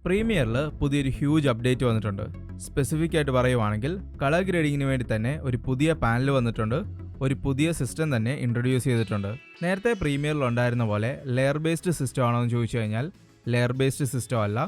പ്രീമിയറിൽ പുതിയൊരു huge update വന്നിട്ടുണ്ട്. Specific ആയിട്ട് പറയുവാണെങ്കിൽ കളർ ഗ്രേഡിങ്ങിന് വേണ്ടി തന്നെ ഒരു പുതിയ പാനൽ വന്നിട്ടുണ്ട്. ഒരു പുതിയ സിസ്റ്റം തന്നെ ഇൻട്രൊഡ്യൂസ് ചെയ്തിട്ടുണ്ട്. നേരത്തെ പ്രീമിയറിൽ ഉണ്ടായിരുന്ന പോലെ ലെയർ ബേസ്ഡ് സിസ്റ്റം ആണോ എന്ന് ചോദിച്ചു കഴിഞ്ഞാൽ ലെയർ ബേസ്ഡ് സിസ്റ്റം അല്ല.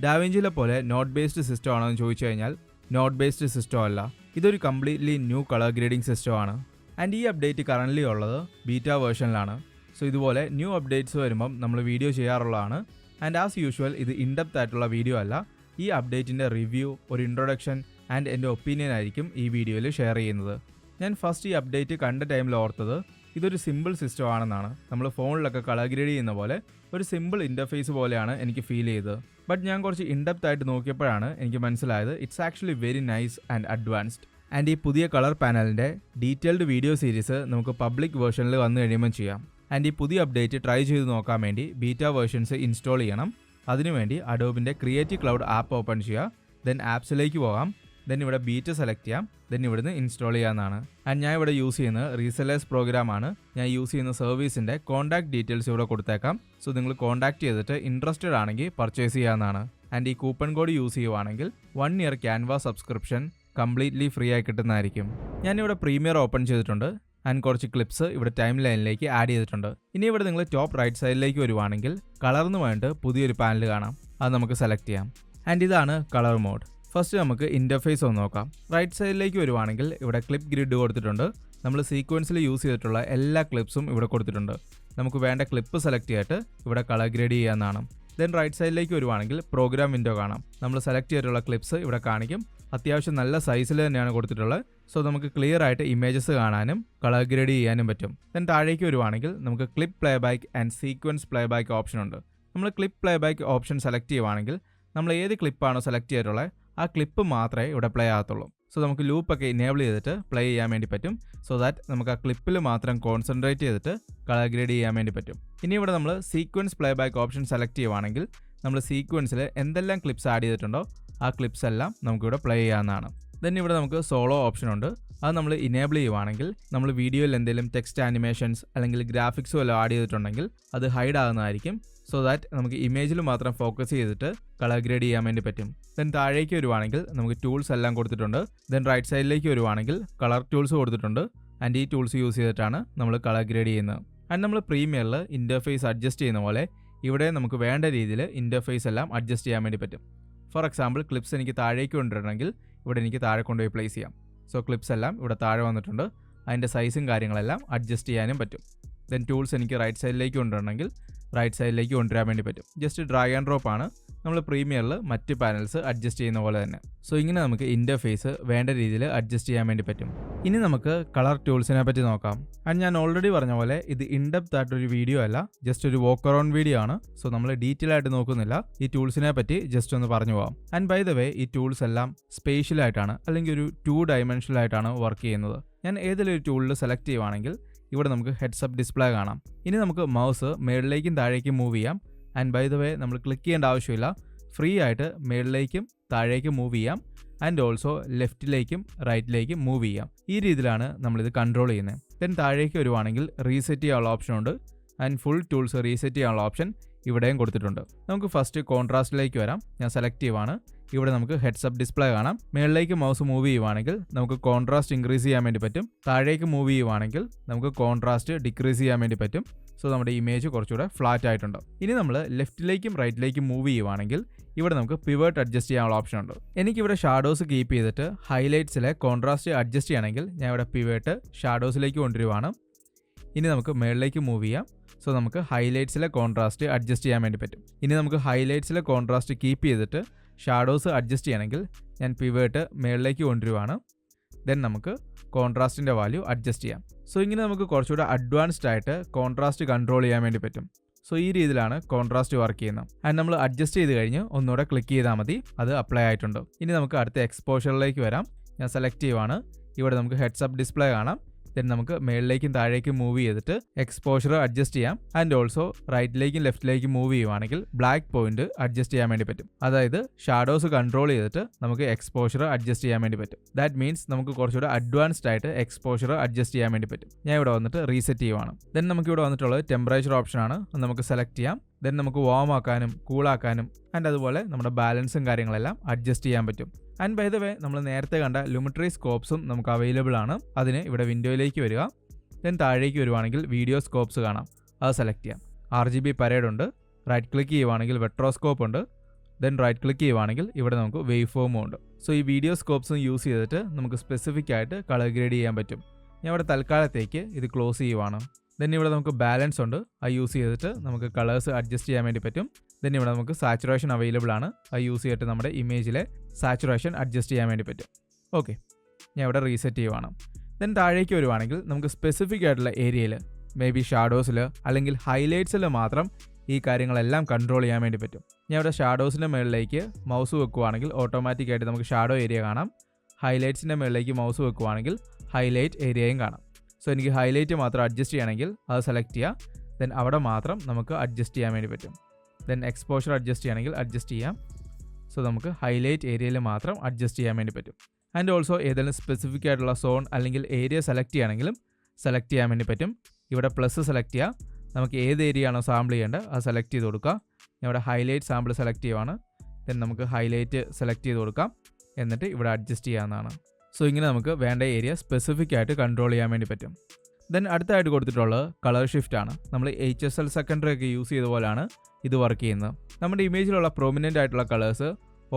ഡാവിഞ്ചിലെ പോലെ നോട്ട് ബേസ്ഡ് സിസ്റ്റം ആണോ എന്ന് ചോദിച്ചു കഴിഞ്ഞാൽ നോട്ട് ബേസ്ഡ് സിസ്റ്റം അല്ല. ഇതൊരു completely new colour grading system ആണ്. ആൻഡ് ഈ അപ്ഡേറ്റ് കറൻ്റ്ലി ഉള്ളത് ബീറ്റ വേർഷനിലാണ്. സോ ഇതുപോലെ ന്യൂ അപ്ഡേറ്റ്സ് വരുമ്പം നമ്മൾ വീഡിയോ ചെയ്യാറുള്ളതാണ്. ആൻഡ് ആസ് യൂഷ്വൽ ഇത് ഇൻഡെപ്ത് ആയിട്ടുള്ള വീഡിയോ അല്ല. ഈ അപ്ഡേറ്റിൻ്റെ റിവ്യൂ, ഒരു ഇൻട്രൊഡക്ഷൻ ആൻഡ് എൻ്റെ ഒപ്പീനിയൻ ആയിരിക്കും ഈ വീഡിയോയിൽ ഷെയർ ചെയ്യുന്നത്. ഞാൻ ഫസ്റ്റ് ഈ അപ്ഡേറ്റ് കണ്ട ടൈമിൽ ഓർത്തത് ഇതൊരു സിമ്പിൾ സിസ്റ്റം ആണെന്നാണ്. നമ്മൾ ഫോണിലൊക്കെ കളർ ഗ്രേഡ് ചെയ്യുന്ന പോലെ ഒരു സിമ്പിൾ ഇൻ്റർഫേസ് പോലെയാണ് എനിക്ക് ഫീൽ ചെയ്തത്. ബട്ട് ഞാൻ കുറച്ച് ഇൻഡെപ്ത് ആയിട്ട് നോക്കിയപ്പോഴാണ് എനിക്ക് മനസ്സിലായത് it's actually very nice and advanced. And ഈ പുതിയ കളർ പാനലിൻ്റെ ഡീറ്റെയിൽഡ് വീഡിയോ സീരീസ് നമുക്ക് പബ്ലിക് വേർഷനിൽ വന്നു കഴിയുമ്പം ചെയ്യാം. ആൻഡ് ഈ പുതിയ അപ്ഡേറ്റ് ട്രൈ ചെയ്ത് നോക്കാൻ വേണ്ടി ബീറ്റ വേർഷൻസ് ഇൻസ്റ്റാൾ ചെയ്യണം. അതിനുവേണ്ടി അഡോബിൻ്റെ ക്രിയേറ്റീവ് ക്ലൗഡ് ആപ്പ് ഓപ്പൺ ചെയ്യുക. ദെൻ ആപ്സിലേക്ക് പോകാം. ദെൻ ഇവിടെ ബീറ്റ സെലക്ട് ചെയ്യാം. ദെൻ ഇവിടുന്ന് ഇൻസ്റ്റാൾ ചെയ്യാവുന്നതാണ്. ആൻഡ് ഞാൻ ഇവിടെ യൂസ് ചെയ്യുന്നത് റീസെല്ലേഴ്സ് പ്രോഗ്രാമാണ്. ഞാൻ യൂസ് ചെയ്യുന്ന സർവീസിൻ്റെ കോൺടാക്ട് ഡീറ്റെയിൽസ് ഇവിടെ കൊടുത്തേക്കാം. സോ നിങ്ങൾ കോൺടാക്ട് ചെയ്തിട്ട് ഇൻട്രസ്റ്റഡ് ആണെങ്കിൽ പർച്ചേസ് ചെയ്യാവുന്നതാണ്. ആൻഡ് ഈ കൂപ്പൺ കോഡ് യൂസ് ചെയ്യുവാണെങ്കിൽ 1 year Canva subscription completely free ആയി കിട്ടുന്നതായിരിക്കും. ഞാനിവിടെ പ്രീമിയർ ഓപ്പൺ ചെയ്തിട്ടുണ്ട്. ആൻഡ് കുറച്ച് ക്ലിപ്സ് ഇവിടെ ടൈം ലൈനിലേക്ക് ആഡ് ചെയ്തിട്ടുണ്ട്. ഇനി ഇവിടെ നിങ്ങൾ ടോപ്പ് റൈറ്റ് സൈഡിലേക്ക് വരുവാണെങ്കിൽ കളർന്ന് വേണ്ടിയിട്ട് പുതിയൊരു പാനൽ കാണാം. അത് നമുക്ക് സെലക്ട് ചെയ്യാം. ആൻഡ് ഇതാണ് കളർ മോഡ്. ഫസ്റ്റ് നമുക്ക് ഇൻ്റർഫേസ് ഒന്ന് നോക്കാം. റൈറ്റ് സൈഡിലേക്ക് വരുവാണെങ്കിൽ ഇവിടെ ക്ലിപ്പ് ഗ്രിഡ് കൊടുത്തിട്ടുണ്ട്. നമ്മൾ സീക്വൻസിൽ യൂസ് ചെയ്തിട്ടുള്ള എല്ലാ ക്ലിപ്സും ഇവിടെ കൊടുത്തിട്ടുണ്ട്. നമുക്ക് വേണ്ട ക്ലിപ്പ് സെലക്ട് ചെയ്തിട്ട് ഇവിടെ കളർ ഗ്രേഡ് ചെയ്യാവുന്നതാണ്. ദെൻ റൈറ്റ് സൈഡിലേക്ക് വരുവാണെങ്കിൽ പ്രോഗ്രാം വിൻഡോ കാണാം. നമ്മൾ സെലക്ട് ചെയ്തിട്ടുള്ള ക്ലിപ്സ് ഇവിടെ കാണിക്കും. അത്യാവശ്യം നല്ല സൈസിൽ തന്നെയാണ് കൊടുത്തിട്ടുള്ളത്. സോ നമുക്ക് ക്ലിയർ ആയിട്ട് ഇമേജസ് കാണാനും കളർ ഗ്രേഡ് ചെയ്യാനും പറ്റും. ദെൻ താഴേക്ക് വരുവാണെങ്കിൽ നമുക്ക് clip play back and sequence play back option ഉണ്ട്. നമ്മൾ clip play back option select ചെയ്യുവാണെങ്കിൽ നമ്മൾ ഏത് ക്ലിപ്പാണോ സെലക്ട് ചെയ്തിട്ടുള്ളത് ആ ക്ലിപ്പ് മാത്രമേ ഇവിടെ പ്ലേ ആകത്തുള്ളൂ. സോ നമുക്ക് ലൂപ്പൊക്കെ ഇനേബിൾ ചെയ്തിട്ട് പ്ലേ ചെയ്യാൻ വേണ്ടി പറ്റും. സോ ദാറ്റ് നമുക്ക് ആ ക്ലിപ്പിൽ മാത്രം കോൺസെൻട്രേറ്റ് ചെയ്തിട്ട് കളർ ഗ്രേഡ് ചെയ്യാൻ വേണ്ടി പറ്റും. ഇനി ഇവിടെ നമ്മൾ sequence play back option select ചെയ്യുവാണെങ്കിൽ നമ്മൾ സീക്വൻസിൽ എന്തെല്ലാം ക്ലിപ്സ് ആഡ് ചെയ്തിട്ടുണ്ടോ ആ ക്ലിപ്സ് എല്ലാം നമുക്കിവിടെ പ്ലേ ചെയ്യാവുന്നതാണ്. ദെൻ ഇവിടെ നമുക്ക് സോളോ ഓപ്ഷൻ ഉണ്ട്. അത് നമ്മൾ ഇനേബിൾ ചെയ്യുവാണെങ്കിൽ നമ്മൾ വീഡിയോയിൽ എന്തെങ്കിലും ടെക്സ്റ്റ് ആനിമേഷൻസ് അല്ലെങ്കിൽ ഗ്രാഫിക്സ് വല്ലതും ആഡ് ചെയ്തിട്ടുണ്ടെങ്കിൽ അത് ഹൈഡ് ആകുന്നതായിരിക്കും. സോ ദാറ്റ് നമുക്ക് ഇമേജിൽ മാത്രം ഫോക്കസ് ചെയ്തിട്ട് കളർ ഗ്രേഡ് ചെയ്യാൻ വേണ്ടി പറ്റും. ദെൻ താഴേക്ക് വരുവാണെങ്കിൽ നമുക്ക് ടൂൾസ് എല്ലാം കൊടുത്തിട്ടുണ്ട്. ദെൻ റൈറ്റ് സൈഡിലേക്ക് വരുവാണെങ്കിൽ കളർ ടൂൾസ് കൊടുത്തിട്ടുണ്ട്. ആൻഡ് ഈ ടൂൾസ് യൂസ് ചെയ്തിട്ടാണ് നമ്മൾ കളർ ഗ്രേഡ് ചെയ്യുന്നത്. ആൻഡ് നമ്മൾ പ്രീമിയറിൽ ഇൻ്റർഫേസ് അഡ്ജസ്റ്റ് ചെയ്യുന്ന പോലെ ഇവിടെ നമുക്ക് വേണ്ട രീതിയിൽ ഇൻ്റർഫേസ് എല്ലാം അഡ്ജസ്റ്റ് ചെയ്യാൻ വേണ്ടി പറ്റും. ഫോർ എക്സാമ്പിൾ ക്ലിപ്സ് എനിക്ക് താഴേക്ക് കൊണ്ടുവരണമെങ്കിൽ ഇവിടെ എനിക്ക് താഴെ കൊണ്ടുപോയി പ്ലേസ് ചെയ്യാം. സോ ക്ലിപ്സ് എല്ലാം ഇവിടെ താഴെ വന്നിട്ടുണ്ട്. അതിൻ്റെ സൈസും കാര്യങ്ങളെല്ലാം അഡ്ജസ്റ്റ് ചെയ്യാനും പറ്റും. ദെൻ ടൂൾസ് എനിക്ക് റൈറ്റ് സൈഡിലേക്ക് കൊണ്ടുവരണമെങ്കിൽ റൈറ്റ് സൈഡിലേക്ക് കൊണ്ടുവരാൻ വേണ്ടി പറ്റും. ജസ്റ്റ് ഡ്രാഗ് ആൻഡ് ഡ്രോപ്പ് ആണ്. നമ്മൾ പ്രീമിയറിൽ മറ്റ് പാനൽസ് അഡ്ജസ്റ്റ് ചെയ്യുന്ന പോലെ തന്നെ. സോ ഇങ്ങനെ നമുക്ക് ഇൻ്റർഫേസ് വേണ്ട രീതിയിൽ അഡ്ജസ്റ്റ് ചെയ്യാൻ വേണ്ടി പറ്റും. ഇനി നമുക്ക് കളർ ടൂൾസിനെ പറ്റി നോക്കാം. ആൻഡ് ഞാൻ ഓൾറെഡി പറഞ്ഞ പോലെ ഇത് ഇൻഡെപ്ത് ആയിട്ടൊരു വീഡിയോ അല്ല, ജസ്റ്റ് ഒരു വാക്ക് അറൗണ്ട് വീഡിയോ ആണ്. സോ നമ്മൾ ഡീറ്റെയിൽ ആയിട്ട് നോക്കുന്നില്ല. ഈ ടൂൾസിനെ പറ്റി ജസ്റ്റ് ഒന്ന് പറഞ്ഞു പോകാം. ആൻഡ് ബൈ ദ വേ ഈ ടൂൾസ് എല്ലാം സ്പേഷ്യൽ ആയിട്ടാണ് അല്ലെങ്കിൽ ഒരു 2 dimensional ആയിട്ടാണ് വർക്ക് ചെയ്യുന്നത്. ഞാൻ ഏതെങ്കിലും ഒരു ടൂളിൽ സെലക്ട് ചെയ്യുവാണെങ്കിൽ ഇവിടെ നമുക്ക് ഹെഡ്സപ്പ് ഡിസ്പ്ലേ കാണാം. ഇനി നമുക്ക് മൗസ് മേളിലേക്കും താഴേക്കും മൂവ് ചെയ്യാം. ആൻഡ് ബൈ ദ വേ നമ്മൾ ക്ലിക്ക് ചെയ്യേണ്ട ആവശ്യമില്ല. ഫ്രീ ആയിട്ട് മേളിലേക്കും താഴേക്കും മൂവ് ചെയ്യാം. ആൻഡ് ഓൾസോ ലെഫ്റ്റിലേക്കും റൈറ്റിലേക്കും മൂവ് ചെയ്യാം. ഈ രീതിയിലാണ് നമ്മളിത് കൺട്രോൾ ചെയ്യുന്നത്. ദെൻ താഴേക്ക് വരുവാണെങ്കിൽ റീസെറ്റ് ചെയ്യാനുള്ള ഓപ്ഷൻ ഉണ്ട്. ആൻഡ് ഫുൾ ടൂൾസ് റീസെറ്റ് ചെയ്യാനുള്ള ഓപ്ഷൻ ഇവിടെയും കൊടുത്തിട്ടുണ്ട്. നമുക്ക് ഫസ്റ്റ് കോൺട്രാസ്റ്റിലേക്ക് വരാം. ഞാൻ സെലക്ട് ചെയ്യുവാണ്. ഇവിടെ നമുക്ക് ഹെഡ്സപ്പ് ഡിസ്പ്ലേ കാണാം. മേളിലേക്ക് മൗസ് മൂവ് ചെയ്യുവാണെങ്കിൽ നമുക്ക് കോൺട്രാസ്റ്റ് ഇൻക്രീസ് ചെയ്യാൻ വേണ്ടി പറ്റും. താഴേക്ക് മൂവ് ചെയ്യുവാണെങ്കിൽ നമുക്ക് കോൺട്രാസ്റ്റ് ഡിക്രീസ് ചെയ്യാൻ വേണ്ടി പറ്റും. സോ നമ്മുടെ ഇമേജ് കുറച്ചുകൂടെ ഫ്ലാറ്റ് ആയിട്ടുണ്ട്. ഇനി നമ്മൾ ലെഫ്റ്റിലേക്കും റൈറ്റിലേക്കും മൂവ് ചെയ്യുവാണെങ്കിൽ ഇവിടെ നമുക്ക് പിവേർട്ട് അഡ്ജസ്റ്റ് ചെയ്യാനുള്ള ഓപ്ഷൻ ഉണ്ട്. എനിക്കിവിടെ ഷാഡോസ് കീപ്പ് ചെയ്തിട്ട് ഹൈലൈറ്റ്സിലെ കോൺട്രാസ്റ്റ് അഡ്ജസ്റ്റ് ചെയ്യണമെങ്കിൽ ഞാൻ ഇവിടെ പിവേർട്ട് ഷാഡോസിലേക്ക് കൊണ്ടുവരുവാണ്. ഇനി നമുക്ക് മേളിലേക്ക് മൂവ് ചെയ്യാം. സോ നമുക്ക് ഹൈലൈറ്റ്സിലെ കോൺട്രാസ്റ്റ് അഡ്ജസ്റ്റ് ചെയ്യാൻ വേണ്ടി പറ്റും. ഇനി നമുക്ക് ഹൈലൈറ്റ്സിലെ കോൺട്രാസ്റ്റ് കീപ്പ് ചെയ്തിട്ട് ഷാഡോസ് അഡ്ജസ്റ്റ് ചെയ്യണമെങ്കിൽ ഞാൻ പിവേർട്ട് മേളിലേക്ക് കൊണ്ടുവരുവാണ്. ദെൻ നമുക്ക് കോൺട്രാസ്റ്റിൻ്റെ വാല്യൂ അഡ്ജസ്റ്റ് ചെയ്യാം. സോ ഇങ്ങനെ നമുക്ക് കുറച്ചുകൂടെ അഡ്വാൻസ്ഡ് ആയിട്ട് കോൺട്രാസ്റ്റ് കൺട്രോൾ ചെയ്യാൻ വേണ്ടി പറ്റും. സോ ഈ രീതിയിലാണ് കോൺട്രാസ്റ്റ് വർക്ക് ചെയ്യുന്നത്. ആൻഡ് നമ്മൾ അഡ്ജസ്റ്റ് ചെയ്ത് കഴിഞ്ഞ് ഒന്നുകൂടെ ക്ലിക്ക് ചെയ്താൽ മതി, അത് അപ്ലൈ ആയിട്ടുണ്ട്. ഇനി നമുക്ക് അടുത്ത എക്സ്പോഷറിലേക്ക് വരാം. ഞാൻ സെലക്ട് ചെയ്യുവാണ്. ഇവിടെ നമുക്ക് ഹെഡ്സപ്പ് ഡിസ്പ്ലേ കാണാം. ദെൻ നമുക്ക് മേളിലേക്കും താഴേക്കും മൂവ് ചെയ്തിട്ട് എക്സ്പോഷർ അഡ്ജസ്റ്റ് ചെയ്യാം. ആൻഡ് ഓൾസോ റൈറ്റിലേക്കും ലെഫ്റ്റിലേക്കും മൂവ് ചെയ്യുവാണെങ്കിൽ ബ്ലാക്ക് പോയിന്റ് അഡ്ജസ്റ്റ് ചെയ്യാൻ വേണ്ടി പറ്റും. അതായത് ഷാഡോസ് കൺട്രോൾ ചെയ്തിട്ട് നമുക്ക് എക്സ്പോഷർ അഡ്ജസ്റ്റ് ചെയ്യാൻ വേണ്ടി പറ്റും. ദാറ്റ് മീൻസ് നമുക്ക് കുറച്ചുകൂടെ അഡ്വാൻസ്ഡ് ആയിട്ട് എക്സ്പോഷർ അഡ്ജസ്റ്റ് ചെയ്യാൻ വേണ്ടി പറ്റും. ഞാൻ ഇവിടെ വന്നിട്ട് റീസെറ്റ് ചെയ്യുവാണ്. ദെൻ നമുക്ക് ഇവിടെ വന്നിട്ടുള്ളത് ടെമ്പറേച്ചർ ഓപ്ഷനാണ്. നമുക്ക് സെലക്ട് ചെയ്യാം. ദെൻ നമുക്ക് വാം ആക്കാനും കൂളാക്കാനും ആൻഡ് അതുപോലെ നമ്മുടെ ബാലൻസും കാര്യങ്ങളെല്ലാം അഡ്ജസ്റ്റ് ചെയ്യാൻ പറ്റും. ആൻഡ് ബൈ ദ വേ നമ്മൾ നേരത്തെ കണ്ട ലുമിട്രി സ്കോപ്സും നമുക്ക് അവൈലബിൾ ആണ്. അതിന് ഇവിടെ വിൻഡോയിലേക്ക് വരിക. ദെൻ താഴേക്ക് വരുവാണെങ്കിൽ വീഡിയോ സ്കോപ്സ് കാണാം, അത് സെലക്ട് ചെയ്യാം. RGB പരേഡ് ഉണ്ട്. റൈറ്റ് ക്ലിക്ക് ചെയ്യുവാണെങ്കിൽ വെട്രോസ്കോപ്പ് ഉണ്ട്. ദെൻ റൈറ്റ് ക്ലിക്ക് ചെയ്യുവാണെങ്കിൽ ഇവിടെ നമുക്ക് വേവ് ഫോമും ഉണ്ട്. സോ ഈ വീഡിയോ സ്കോപ്സും യൂസ് ചെയ്തിട്ട് നമുക്ക് സ്പെസിഫിക് ആയിട്ട് കളർ ഗ്രേഡ് ചെയ്യാൻ പറ്റും. ഞാൻ ഇവിടെ തൽക്കാലത്തേക്ക് ഇത് ക്ലോസ് ചെയ്യുവാണ്. ദെൻ ഇവിടെ നമുക്ക് ബാലൻസ് ഉണ്ട്, അത് യൂസ് ചെയ്തിട്ട് നമുക്ക് കളേഴ്സ് അഡ്ജസ്റ്റ് ചെയ്യാൻ വേണ്ടി പറ്റും. ദെൻ ഇവിടെ നമുക്ക് സാച്ചുറേഷൻ അവൈലബിൾ ആണ്, അത് യൂസ് ചെയ്തിട്ട് നമ്മുടെ ഇമേജിലെ സാച്ചുറേഷൻ അഡ്ജസ്റ്റ് ചെയ്യാൻ വേണ്ടി പറ്റും. ഓക്കെ, ഞാൻ ഇവിടെ റീസെറ്റ് ചെയ്യുവാണ്. ദെൻ താഴേക്ക് വരുവാണെങ്കിൽ നമുക്ക് സ്പെസിഫിക് ആയിട്ടുള്ള ഏരിയയിൽ മേ ബി ഷാഡോസിൽ അല്ലെങ്കിൽ ഹൈലൈറ്റ്സിൽ മാത്രം ഈ കാര്യങ്ങളെല്ലാം കൺട്രോൾ ചെയ്യാൻ വേണ്ടി പറ്റും. ഞാൻ ഇവിടെ ഷാഡോസിൻ്റെ മുകളിലേക്ക് മൗസ് വെക്കുവാണെങ്കിൽ ഓട്ടോമാറ്റിക്കായിട്ട് നമുക്ക് ഷാഡോ ഏരിയ കാണാം. ഹൈലൈറ്റ്സിൻ്റെ മുകളിലേക്ക് മൗസ് വെക്കുവാണെങ്കിൽ ഹൈലൈറ്റ് ഏരിയയും കാണാം. സോ എനിക്ക് ഹൈലൈറ്റ് മാത്രം അഡ്ജസ്റ്റ് ചെയ്യണമെങ്കിൽ അത് സെലക്ട് ചെയ്യുക. ദെൻ അവിടെ മാത്രം നമുക്ക് അഡ്ജസ്റ്റ് ചെയ്യാൻ വേണ്ടി പറ്റും. ദെൻ എക്സ്പോഷർ അഡ്ജസ്റ്റ് ചെയ്യണമെങ്കിൽ അഡ്ജസ്റ്റ് ചെയ്യാം. സോ നമുക്ക് ഹൈലൈറ്റ് ഏരിയയിൽ മാത്രം അഡ്ജസ്റ്റ് ചെയ്യാൻ വേണ്ടി പറ്റും. ആൻഡ് ഓൾസോ ഏതെങ്കിലും സ്പെസിഫിക് ആയിട്ടുള്ള സോൺ അല്ലെങ്കിൽ ഏരിയ സെലക്ട് ചെയ്യണമെങ്കിലും സെലക്ട് ചെയ്യാൻ വേണ്ടി പറ്റും. ഇവിടെ പ്ലസ് സെലക്ട് ചെയ്യുക. നമുക്ക് ഏത് ഏരിയ ആണോ സാമ്പിൾ ചെയ്യേണ്ടത് അത് സെലക്ട് ചെയ്ത് കൊടുക്കുക. ഞാൻ ഇവിടെ ഹൈലൈറ്റ് സാമ്പിൾ സെലക്ട് ചെയ്യുവാണ്. ദെൻ നമുക്ക് ഹൈലൈറ്റ് സെലക്ട് ചെയ്ത് കൊടുക്കാം. എന്നിട്ട് ഇവിടെ അഡ്ജസ്റ്റ് ചെയ്യാവുന്നതാണ്. സോ ഇങ്ങനെ നമുക്ക് വേണ്ട ഏരിയ സ്പെസിഫിക് ആയിട്ട് കൺട്രോൾ ചെയ്യാൻ വേണ്ടി പറ്റും. ദെൻ അടുത്തായിട്ട് കൊടുത്തിട്ടുള്ളത് കളർ ഷിഫ്റ്റ് ആണ്. നമ്മൾ HSL സെക്കൻഡറി ഒക്കെ യൂസ് ചെയ്ത പോലെയാണ് ഇത് വർക്ക് ചെയ്യുന്നത്. നമ്മുടെ ഇമേജിലുള്ള പ്രൊമിനൻ്റ് ആയിട്ടുള്ള കളേഴ്സ്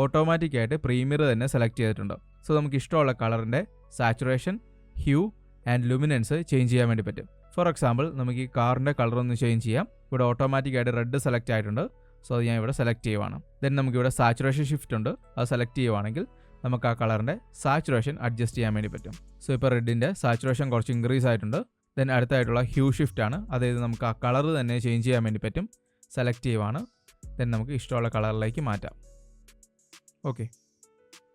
ഓട്ടോമാറ്റിക്കായിട്ട് പ്രീമിയർ തന്നെ സെലക്ട് ചെയ്തിട്ടുണ്ട്. സോ നമുക്ക് ഇഷ്ടമുള്ള കളറിൻ്റെ saturation, hue and luminance change ചെയ്യാൻ വേണ്ടി പറ്റും. ഫോർ എക്സാമ്പിൾ നമുക്ക് ഈ കാറിൻ്റെ കളർ ഒന്ന് ചേഞ്ച് ചെയ്യാം. ഇവിടെ ഓട്ടോമാറ്റിക്കായിട്ട് റെഡ് സെലക്ട് ആയിട്ടുണ്ട്. സോ അത് ഞാൻ ഇവിടെ സെലക്ട് ചെയ്യുവാണ്. ദെൻ നമുക്കിവിടെ സാച്ചുറേഷൻ ഷിഫ്റ്റ് ഉണ്ട്, അത് സെലക്ട് ചെയ്യുവാണെങ്കിൽ നമുക്ക് ആ കളറിൻ്റെ സാച്ചുറേഷൻ അഡ്ജസ്റ്റ് ചെയ്യാൻ വേണ്ടി പറ്റും. സോ ഇപ്പോൾ റെഡിൻ്റെ സാച്ചുറേഷൻ കുറച്ച് ഇൻക്രീസ് ആയിട്ടുണ്ട്. ദെൻ അടുത്തായിട്ടുള്ള ഹ്യൂ ഷിഫ്റ്റ് ആണ്, അതായത് നമുക്ക് ആ കളർ തന്നെ ചേഞ്ച് ചെയ്യാൻ വേണ്ടി പറ്റും. സെലക്ട് ചെയ്യുവാണ്. ദെൻ നമുക്ക് ഇഷ്ടമുള്ള കളറിലേക്ക് മാറ്റാം. Okay,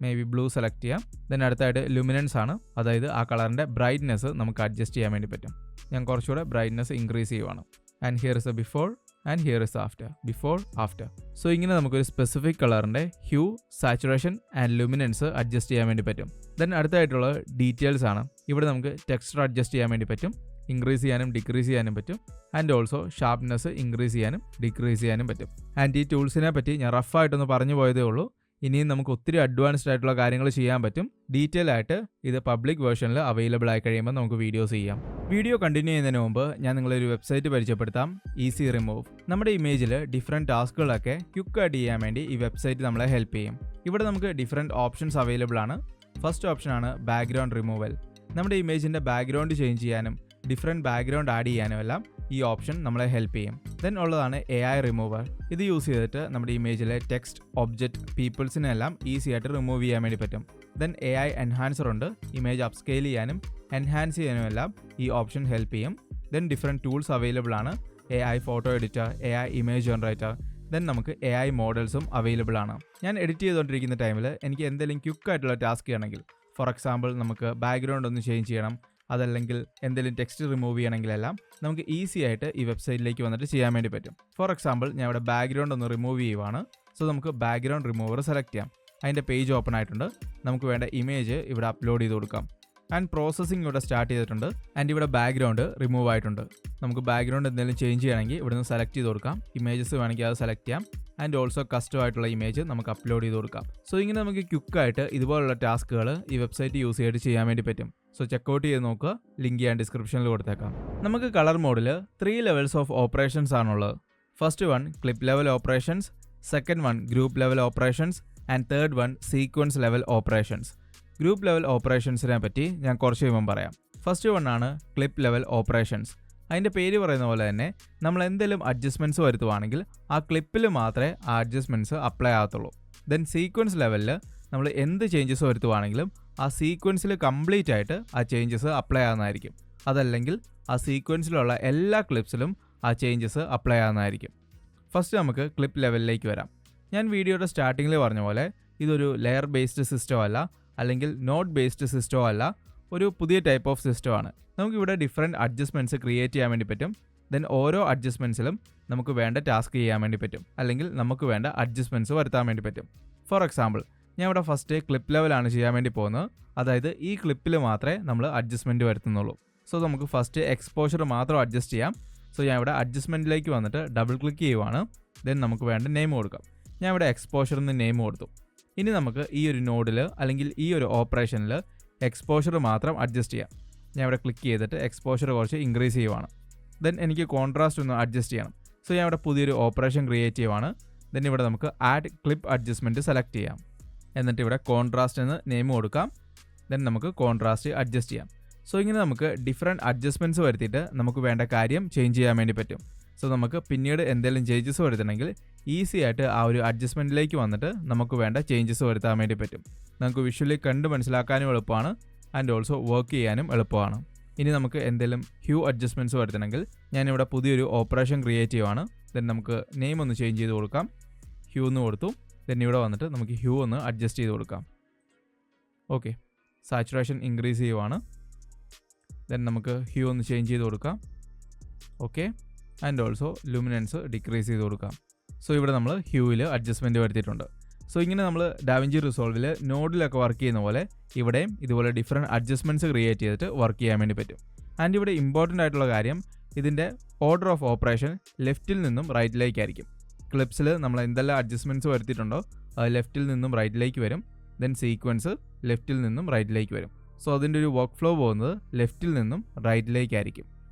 may be blue select ചെയ്യാം. ദെൻ അടുത്തായിട്ട് ലുമിനൻസ് ആണ്, അതായത് ആ കളറിൻ്റെ ബ്രൈറ്റ്നെസ് നമുക്ക് അഡ്ജസ്റ്റ് ചെയ്യാൻ വേണ്ടി പറ്റും. ഞാൻ കുറച്ചുകൂടെ ബ്രൈറ്റ്നെസ് ഇൻക്രീസ് ചെയ്യുവാണ്. And here is a before and here is after, before after. So ഇങ്ങനെ നമുക്കൊരു സ്പെസിഫിക് കളറിൻ്റെ hue, saturation and luminance adjust ചെയ്യാൻ വേണ്ടി പറ്റും. ദെൻ അടുത്തായിട്ടുള്ള ഡീറ്റെയിൽസ് ആണ്. ഇവിടെ നമുക്ക് ടെക്സ്ചർ അഡ്ജസ്റ്റ് ചെയ്യാൻ വേണ്ടി പറ്റും. ഇൻക്രീസ് ചെയ്യാനും ഡിക്രീസ് ചെയ്യാനും പറ്റും. ആൻഡ് ഓൾസോ ഷാർപ്നെസ് ഇൻക്രീസ് ചെയ്യാനും ഡിക്രീസ് ചെയ്യാനും പറ്റും. ആൻഡ് ഈ ടൂൾസിനെ പറ്റി ഞാൻ റഫായിട്ടൊന്ന് പറഞ്ഞു പോയതേ ഉള്ളൂ. ഇനിയും നമുക്ക് ഒത്തിരി അഡ്വാൻസ്ഡ് ആയിട്ടുള്ള കാര്യങ്ങൾ ചെയ്യാൻ പറ്റും. ഡീറ്റെയിൽ ആയിട്ട് ഇത് പബ്ലിക് വേർഷനിൽ അവൈലബിൾ ആയി കഴിയുമ്പോൾ നമുക്ക് വീഡിയോസ് ചെയ്യാം. വീഡിയോ കണ്ടിന്യൂ ചെയ്യുന്നതിന് മുമ്പ് ഞാൻ നിങ്ങളൊരു വെബ്സൈറ്റ് പരിചയപ്പെടുത്താം, ഈസി റിമൂവ്. നമ്മുടെ ഇമേജിൽ ഡിഫറെൻറ്റ് ടാസ്കുകളൊക്കെ ക്വിക്കായിട്ട് ചെയ്യാൻ വേണ്ടി ഈ വെബ്സൈറ്റ് നമ്മളെ ഹെൽപ്പ് ചെയ്യും. ഇവിടെ നമുക്ക് ഡിഫറെൻറ്റ് ഓപ്ഷൻസ് അവൈലബിൾ ആണ്. ഫസ്റ്റ് ഓപ്ഷനാണ് ബാക്ക്ഗ്രൗണ്ട് റിമൂവൽ. നമ്മുടെ ഇമേജിൻ്റെ ബാക്ക്ഗ്രൗണ്ട് ചേഞ്ച് ചെയ്യാനും ഡിഫറെൻറ്റ് ബാക്ക്ഗ്രൗണ്ട് ആഡ് ചെയ്യാനും എല്ലാം ഈ ഓപ്ഷൻ നമ്മളെ ഹെൽപ്പ് ചെയ്യും. ദെൻ ഉള്ളതാണ് AI റിമൂവർ. ഇത് യൂസ് ചെയ്തിട്ട് നമ്മുടെ ഇമേജിലെ ടെക്സ്റ്റ്, ഒബ്ജക്റ്റ്, പീപ്പിൾസിനെല്ലാം ഈസി ആയിട്ട് റിമൂവ് ചെയ്യാൻ വേണ്ടി പറ്റും. ദെൻ AI എൻഹാൻസർ ഉണ്ട്. ഇമേജ് അപ്സ്കെയിൽ ചെയ്യാനും എൻഹാൻസ് ചെയ്യാനും എല്ലാം ഈ ഓപ്ഷൻ ഹെൽപ്പ് ചെയ്യും. ദെൻ ഡിഫറെൻറ്റ് ടൂൾസ് അവൈലബിൾ ആണ്. AI photo editor, AI image generator. Then നമുക്ക് AI മോഡൽസും അവൈലബിൾ ആണ്. ഞാൻ എഡിറ്റ് ചെയ്തുകൊണ്ടിരിക്കുന്ന ടൈമിൽ എനിക്ക് എന്തെങ്കിലും ക്വിക്കായിട്ടുള്ള ടാസ്ക് ചെയ്യണമെങ്കിൽ, ഫോർ എക്സാമ്പിൾ നമുക്ക് ബാക്ക്ഗ്രൗണ്ട് ഒന്ന് ചേഞ്ച് ചെയ്യണം, അതല്ലെങ്കിൽ എന്തെങ്കിലും ടെക്സ്റ്റ് റിമൂവ് ചെയ്യണമെങ്കിലെല്ലാം നമുക്ക് ഈസി ആയിട്ട് ഈ വെബ്സൈറ്റിലേക്ക് വന്നിട്ട് ചെയ്യാൻ വേണ്ടി പറ്റും. ഫോർ എക്സാമ്പിൾ ഞാൻ ഇവിടെ ബാക്ക്ഗ്രൗണ്ട് ഒന്ന് റിമൂവ് ചെയ്യുവാണ്. സോ നമുക്ക് ബാക്ക്ഗ്രൗണ്ട് റിമൂവർ സെലക്ട് ചെയ്യാം. അതിൻ്റെ പേജ് ഓപ്പൺ ആയിട്ടുണ്ട്. നമുക്ക് വേണ്ട ഇമേജ് ഇവിടെ അപ്ലോഡ് ചെയ്ത് കൊടുക്കാം. ആൻഡ് പ്രോസസ്സിംഗ് ഇവിടെ സ്റ്റാർട്ട് ചെയ്തിട്ടുണ്ട്. ആൻഡ് ഇവിടെ ബാക്ക്ഗ്രൗണ്ട് റിമൂവ് ആയിട്ടുണ്ട്. നമുക്ക് ബാക്ക്ഗ്രൗണ്ട് എന്തെങ്കിലും ചേഞ്ച് ചെയ്യണമെങ്കിൽ ഇവിടെ നിന്ന് സെലക്ട് ചെയ്ത് കൊടുക്കാം. ഇമേജസ് വേണമെങ്കിൽ അത് സെലക്ട് ചെയ്യാം. ആൻഡ് ഓൾസോ കസ്റ്റം ആയിട്ടുള്ള ഇമേജ് നമുക്ക് അപ്ലോഡ് ചെയ്ത് കൊടുക്കാം. സോ ഇങ്ങനെ നമുക്ക് ക്വിക്കായിട്ട് ഇതുപോലുള്ള ടാസ്കുകൾ ഈ വെബ്സൈറ്റ് യൂസ് ചെയ്തിട്ട് ചെയ്യാൻ വേണ്ടി പറ്റും. സോ ചെക്കൗട്ട് ചെയ്ത് നോക്കുക. ലിങ്ക് ഞാൻ ഡിസ്ക്രിപ്ഷനിൽ കൊടുത്തേക്കാം. നമുക്ക് കളർ മോഡിൽ 3 ലെവൽസ് ഓഫ് ഓപ്പറേഷൻസ് ആണുള്ളത്. First one clip level operations, second one group level operations and third one sequence level operations. Group level ഓപ്പറേഷൻസിനെ പറ്റി ഞാൻ കുറച്ച് കഴിയുമ്പം പറയാം. ഫസ്റ്റ് വൺ ആണ് ക്ലിപ്പ് ലെവൽ ഓപ്പറേഷൻസ്. അതിൻ്റെ പേര് പറയുന്ന പോലെ തന്നെ നമ്മൾ എന്തെങ്കിലും അഡ്ജസ്റ്റ്മെൻറ്റ്സ് വരുത്തുവാണെങ്കിൽ ആ ക്ലിപ്പിൽ മാത്രമേ ആ അഡ്ജസ്റ്റ്മെൻറ്റ്സ് അപ്ലൈ ആകത്തുള്ളൂ. ദെൻ സീക്വൻസ് ലെവലിൽ നമ്മൾ എന്ത് ചേഞ്ചസ് വരുത്തുവാണെങ്കിലും ആ സീക്വൻസിൽ കംപ്ലീറ്റ് ആയിട്ട് ആ ചേഞ്ചസ് അപ്ലൈ ആകുന്നതായിരിക്കും. അതല്ലെങ്കിൽ ആ സീക്വൻസിലുള്ള എല്ലാ ക്ലിപ്സിലും ആ ചേഞ്ചസ് അപ്ലൈ ആകുന്നതായിരിക്കും. ഫസ്റ്റ് നമുക്ക് ക്ലിപ്പ് ലെവലിലേക്ക് വരാം. ഞാൻ വീഡിയോയുടെ സ്റ്റാർട്ടിങ്ങിൽ പറഞ്ഞ പോലെ ഇതൊരു ലെയർ ബേസ്ഡ് സിസ്റ്റം അല്ല, അല്ലെങ്കിൽ നോഡ് ബേസ്ഡ് സിസ്റ്റം അല്ല, ഒരു പുതിയ ടൈപ്പ് ഓഫ് സിസ്റ്റമാണ്. നമുക്കിവിടെ ഡിഫറെൻറ്റ് അഡ്ജസ്റ്റ്മെൻറ്റ്സ് ക്രിയേറ്റ് ചെയ്യാൻ വേണ്ടി പറ്റും. ദെൻ ഓരോ അഡ്ജസ്റ്റ്മെൻറ്റ്സിലും നമുക്ക് വേണ്ട ടാസ്ക് ചെയ്യാൻ വേണ്ടി പറ്റും, അല്ലെങ്കിൽ നമുക്ക് വേണ്ട അഡ്ജസ്റ്റ്മെൻറ്റ്സ് വരുത്താൻ വേണ്ടി പറ്റും. ഫോർ എക്സാമ്പിൾ, ഞാൻ ഇവിടെ ഫസ്റ്റ് ക്ലിപ്പ് ലെവലാണ് ചെയ്യാൻ വേണ്ടി പോകുന്നത്. അതായത് ഈ ക്ലിപ്പിൽ മാത്രമേ നമ്മൾ അഡ്ജസ്റ്റ്മെൻറ്റ് വരുത്തുന്നുള്ളൂ. സോ നമുക്ക് ഫസ്റ്റ് എക്സ്പോഷർ മാത്രം അഡ്ജസ്റ്റ് ചെയ്യാം. സോ ഞാൻ ഇവിടെ അഡ്ജസ്റ്റ്മെൻറ്റിലേക്ക് വന്നിട്ട് ഡബിൾ ക്ലിക്ക് ചെയ്യുവാണ്. ദെൻ നമുക്ക് വേണ്ട നെയിം കൊടുക്കാം. ഞാൻ ഇവിടെ എക്സ്പോഷറിന് നെയിം കൊടുത്തു. ഇനി നമുക്ക് ഈ ഒരു നോഡിൽ അല്ലെങ്കിൽ ഈ ഒരു ഓപ്പറേഷനിൽ എക്സ്പോഷർ മാത്രം അഡ്ജസ്റ്റ് ചെയ്യാം. ഞാൻ ഇവിടെ ക്ലിക്ക് ചെയ്തിട്ട് എക്സ്പോഷർ കുറച്ച് ഇൻക്രീസ് ചെയ്യുവാണ്. ദെൻ എനിക്ക് കോൺട്രാസ്റ്റ് ഒന്ന് അഡ്ജസ്റ്റ് ചെയ്യണം. സോ ഞാൻ ഇവിടെ പുതിയൊരു ഓപ്പറേഷൻ ക്രിയേറ്റ് ചെയ്യുവാണ്. ദെൻ ഇവിടെ നമുക്ക് ആഡ് ക്ലിപ്പ് അഡ്ജസ്റ്റ്മെൻറ്റ് സെലക്ട് ചെയ്യാം. എന്നിട്ട് ഇവിടെ കോൺട്രാസ്റ്റ് എന്ന് നെയിം കൊടുക്കാം. ദെൻ നമുക്ക് കോൺട്രാസ്റ്റ് അഡ്ജസ്റ്റ് ചെയ്യാം. സോ ഇങ്ങനെ നമുക്ക് ഡിഫറെൻറ്റ് അഡ്ജസ്റ്റ്മെൻറ്റ്സ് വരുത്തിയിട്ട് നമുക്ക് വേണ്ട കാര്യം ചേഞ്ച് ചെയ്യാൻ വേണ്ടി പറ്റും. സോ നമുക്ക് പിന്നീട് എന്തെങ്കിലും ചേഞ്ചസ് വരുത്തണമെങ്കിൽ ഈസി ആയിട്ട് ആ ഒരു അഡ്ജസ്റ്റ്മെൻറ്റിലേക്ക് വന്നിട്ട് നമുക്ക് വേണ്ട ചേഞ്ചസ് വരുത്താൻ വേണ്ടി പറ്റും. നമുക്ക് വിഷ്വലി കണ്ട് മനസ്സിലാക്കാനും എളുപ്പമാണ് ആൻഡ് ഓൾസോ വർക്ക് ചെയ്യാനും എളുപ്പമാണ്. ഇനി നമുക്ക് എന്തെങ്കിലും ഹ്യൂ അഡ്ജസ്റ്റ്മെൻറ്റ്സ് വരുത്തണമെങ്കിൽ ഞാനിവിടെ പുതിയൊരു ഓപ്പറേഷൻ ക്രിയേറ്റ് ചെയ്യുവാണ്. ദെൻ നമുക്ക് നെയിം ഒന്ന് ചേഞ്ച് ചെയ്ത് കൊടുക്കാം. ഹ്യൂ എന്ന് കൊടുത്തു. ദെൻ ഇവിടെ വന്നിട്ട് നമുക്ക് ഹ്യൂ ഒന്ന് അഡ്ജസ്റ്റ് ചെയ്ത് കൊടുക്കാം. ഓക്കെ, സാച്ചുറേഷൻ ഇൻക്രീസ് ചെയ്യുവാണ്. ദെൻ നമുക്ക് ഹ്യൂ ഒന്ന് ചേഞ്ച് ചെയ്ത് കൊടുക്കാം. Okay, and also luminance decrease ചെയ്ത് കൊടുക്കാം. സോ ഇവിടെ നമ്മൾ ഹ്യൂവിൽ അഡ്ജസ്റ്റ്മെൻറ്റ് വരുത്തിയിട്ടുണ്ട്. സോ ഇങ്ങനെ നമ്മൾ ഡാവിഞ്ചി റിസോൾവിൽ നോഡിലൊക്കെ വർക്ക് ചെയ്യുന്ന പോലെ ഇവിടെയും ഇതുപോലെ ഡിഫറെൻറ്റ് അഡ്ജസ്റ്റ്മെൻറ്റ്സ് ക്രിയേറ്റ് ചെയ്തിട്ട് വർക്ക് ചെയ്യാൻ വേണ്ടി പറ്റും. ആൻഡ് ഇവിടെ ഇമ്പോർട്ടൻ്റ് ആയിട്ടുള്ള കാര്യം, ഇതിൻ്റെ ഓർഡർ ഓഫ് ഓപ്പറേഷൻ ലെഫ്റ്റിൽ നിന്നും റൈറ്റിലേക്കായിരിക്കും. ക്ലിപ്സിൽ നമ്മൾ എന്തെല്ലാം അഡ്ജസ്റ്റ്മെൻറ്റ്സ് വരുത്തിയിട്ടുണ്ടോ അത് ലെഫ്റ്റിൽ നിന്നും റൈറ്റിലേക്ക് വരും. ദെൻ സീക്വൻസ് ലെഫ്റ്റിൽ നിന്നും റൈറ്റിലേക്ക് വരും. സോ അതിൻ്റെ ഒരു വർക്ക് ഫ്ലോ പോകുന്നത് ലെഫ്റ്റിൽ നിന്നും റൈറ്റിലേക്കായിരിക്കും.